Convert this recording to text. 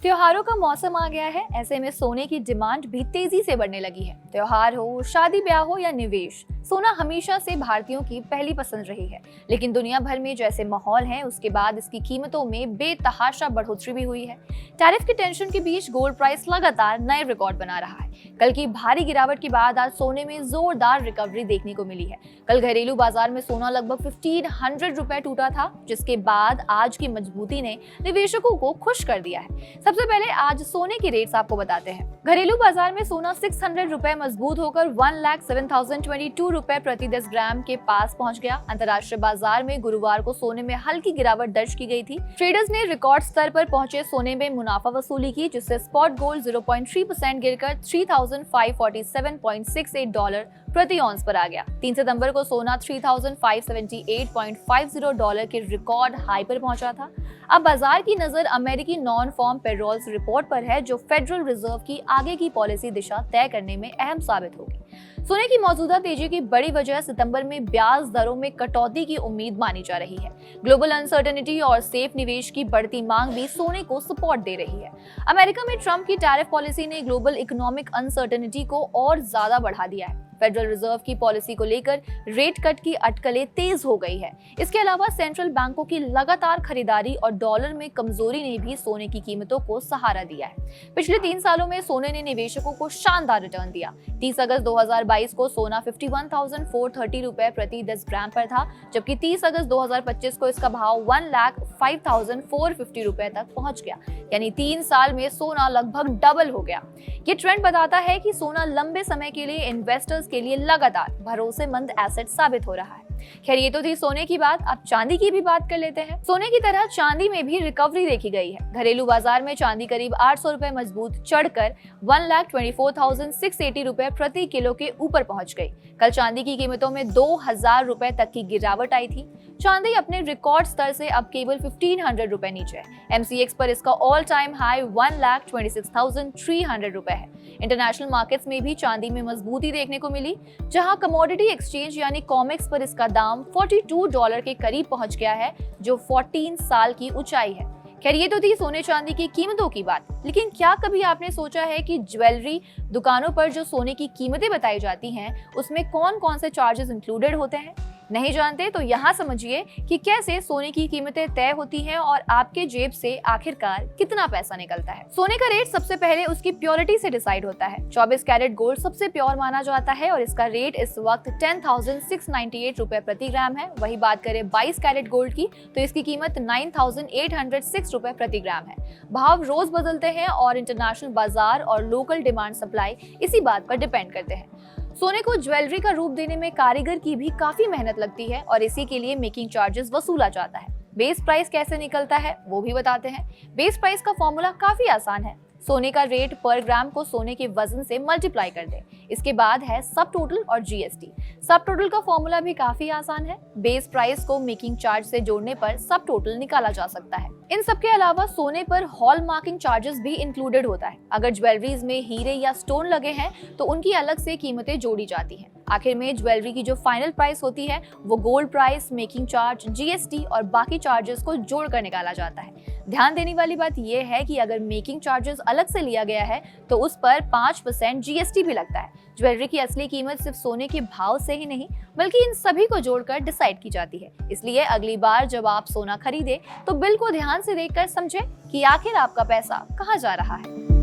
त्योहारों का मौसम आ गया है। ऐसे में सोने की डिमांड भी तेजी से बढ़ने लगी है। त्योहार हो, शादी ब्याह हो या निवेश, सोना हमेशा से भारतीयों की पहली पसंद रही है। लेकिन दुनिया भर में जैसे माहौल है, उसके बाद इसकी कीमतों में बेतहाशा बढ़ोतरी भी हुई है। टैरिफ की टेंशन के बीच गोल्ड प्राइस लगातार नए रिकॉर्ड बना रहा है। कल की भारी गिरावट के बाद आज सोने में जोरदार रिकवरी देखने को मिली है। कल घरेलू बाजार में सोना लगभग 1500 रुपए टूटा था, जिसके बाद आज की मजबूती ने निवेशकों को खुश कर दिया है। सबसे पहले आज सोने की रेट्स आपको बताते हैं। घरेलू बाजार में सोना 600 रुपए मजबूत होकर 1,07,022 रुपए प्रति 10 ग्राम के पास पहुंच गया। अंतर्राष्ट्रीय बाजार में गुरुवार को सोने में हल्की गिरावट दर्ज की गई थी। ट्रेडर्स ने रिकॉर्ड स्तर पर पहुंचे सोने में मुनाफा वसूली की, जिससे स्पॉट गोल्ड 0.3% गिरकर $3,547.68 प्रति ऑन्स पर आ गया। 3 सितंबर को सोना $3,578.50 के रिकॉर्ड हाई पर पहुंचा था। अब बाजार की नजर अमेरिकी नॉन फॉर्म पेरोल्स रिपोर्ट पर है, जो फेडरल रिजर्व की आगे की पॉलिसी दिशा तय करने में अहम साबित होगी। सोने की मौजूदा तेजी की बड़ी वजह सितंबर में ब्याज दरों में कटौती की उम्मीद मानी जा रही है। ग्लोबल अनसर्टेनिटी और सेफ निवेश की बढ़ती मांग भी सोने को सपोर्ट दे रही है। अमेरिका में ट्रंप की टैरिफ पॉलिसी ने ग्लोबल इकोनॉमिक अनसर्टेनिटी को और ज्यादा बढ़ा दिया है। फेडरल रिजर्व की पॉलिसी को लेकर रेट कट की अटकलें तेज हो गई है। इसके अलावा सेंट्रल बैंकों की लगातार खरीदारी और डॉलर में कमजोरी ने भी सोने की कीमतों को सहारा दिया है। पिछले 3 सालों में सोने ने निवेशकों को शानदार रिटर्न दिया। 30 अगस्त 2022 को सोना 51,430 रुपए प्रति 10 ग्राम पर था, जबकि 30 अगस्त 2025 को इसका भाव 1,05,450 रुपए तक पहुंच गया। यानी 3 साल में सोना लगभग डबल हो गया। ये ट्रेंड बताता है कि सोना लंबे समय के लिए इन्वेस्टर्स के लिए लगातार भरोसेमंद एसेट साबित हो रहा है। खैर, ये तो थी सोने की बात। अब चांदी की भी बात कर लेते हैं। सोने की तरह चांदी में भी रिकवरी देखी गई है। घरेलू बाजार में चांदी करीब 800 रुपए मजबूत चढ़कर 1,24,680 रुपए प्रति किलो के ऊपर पहुंच गई। कल चांदी की कीमतों में 2,000 रुपए तक की गिरावट आई थी। चांदी अपने रिकॉर्ड स्तर से अब केवल 1,500 रुपए नीचे है। MCX पर इसका ऑल टाइम हाई 1,26,300 रुपए है। इंटरनेशनल मार्केट्स में भी चांदी में मजबूती देखने को मिली, जहां कमोडिटी एक्सचेंज यानी कॉमेक्स पर इसका दाम $42 के करीब पहुंच गया है, जो 14 साल की ऊंचाई है। खैर, ये तो थी सोने चांदी की कीमतों की बात। लेकिन क्या कभी आपने सोचा है कि ज्वेलरी दुकानों पर जो सोने की कीमतें बताई जाती हैं, उसमें कौन कौन से चार्जेस इंक्लूडेड होते हैं? नहीं जानते तो यहाँ समझिए कि कैसे सोने की कीमतें तय होती हैं और आपके जेब से आखिरकार कितना पैसा निकलता है। सोने का रेट सबसे पहले उसकी प्योरिटी से डिसाइड होता है। 24 कैरेट गोल्ड सबसे प्योर माना जाता है और इसका रेट इस वक्त 10,698 रुपए प्रति ग्राम है। वही बात करें 22 कैरेट गोल्ड की, तो इसकी कीमत 9,806 रुपए प्रति ग्राम है। भाव रोज बदलते हैं और इंटरनेशनल बाजार और लोकल डिमांड सप्लाई इसी बात पर डिपेंड करते हैं। सोने को ज्वेलरी का रूप देने में कारीगर की भी काफी मेहनत लगती है और इसी के लिए मेकिंग चार्जेस वसूला जाता है। बेस प्राइस कैसे निकलता है वो भी बताते हैं। बेस प्राइस का फॉर्मूला काफी आसान है। सोने का रेट पर ग्राम को सोने के वजन से मल्टीप्लाई कर दें। इसके बाद है सब टोटल और GST। सब टोटल का फॉर्मूला भी काफी आसान है। बेस प्राइस को मेकिंग चार्ज से जोड़ने पर सब टोटल निकाला जा सकता है। इन सब के अलावा सोने पर हॉल मार्किंग चार्जेस भी इंक्लूडेड होता है। अगर ज्वेलरीज में हीरे या स्टोन लगे हैं तो उनकी अलग से कीमतें जोड़ी जाती हैं। आखिर में ज्वेलरी की जो फाइनल प्राइस होती है वो gold price, making charge, GST और बाकी चार्जेस को जोड़कर निकाला जाता है। ध्यान देने वाली बात यह है कि अगर मेकिंग चार्जेस अलग से लिया गया है तो उस पर 5% GST भी लगता है। ज्वेलरी की असली कीमत सिर्फ सोने के भाव से ही नहीं, बल्कि इन सभी को जोड़कर डिसाइड की जाती है। इसलिए अगली बार जब आप सोना खरीदें तो बिल को ध्यान से देखकर समझें कि आखिर आपका पैसा कहाँ जा रहा है।